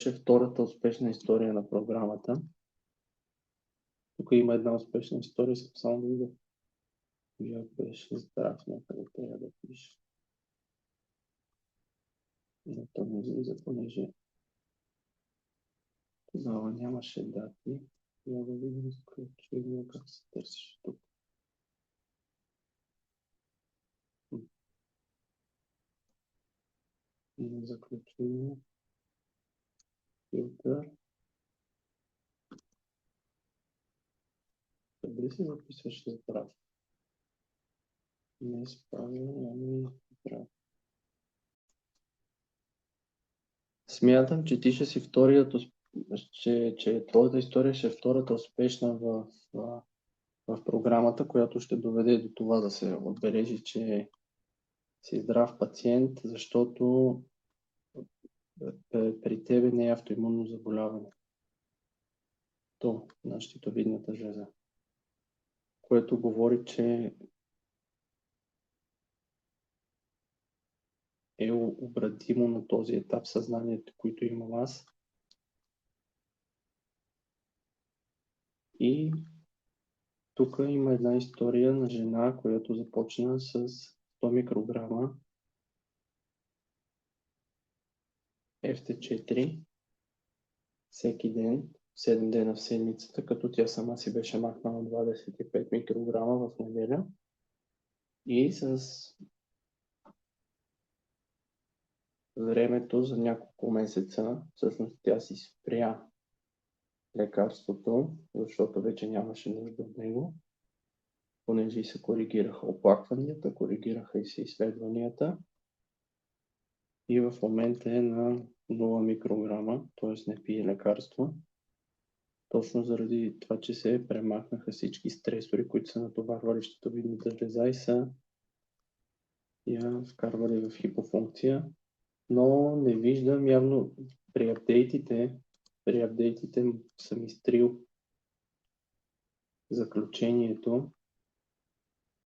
втората успешна история на програмата. Тук има една успешна история, само да видя. Я беше здрав някъде, трябва да пише. Но то не излиза, понеже тогава нямаше дати. Я да видим изключение как се търсиш тук. На заключение. Филтър. Къде си записваш здрав? Не справя, ами здрав. Смятам, че ти ще си вторият, че твоята история ще е втората успешна в програмата, която ще доведе до това да се отбележи, че си здрав пациент, защото при тебе не е автоимунно заболяване. То на щитовидната жлеза. Което говори, че е обратимо на този етап съзнанието, който имам аз. И тук има една история на жена, която започна с 100 микрограма FT4 всеки ден, 7 дена в седмицата, като тя сама си беше махнала 25 микрограма в неделя. И с времето за няколко месеца, всъщност тя си спря лекарството, защото вече нямаше нужда от него, понеже и се коригираха оплакванията, коригираха и се изследванията. И в момента е на 0 микрограма, т.е. не пие лекарство. Точно заради това, че се премахнаха всички стресори, които са натоварвали щитовидната жлеза и са я вкарвали в хипофункция. Но не виждам явно при апдейтите съм изтрил заключението,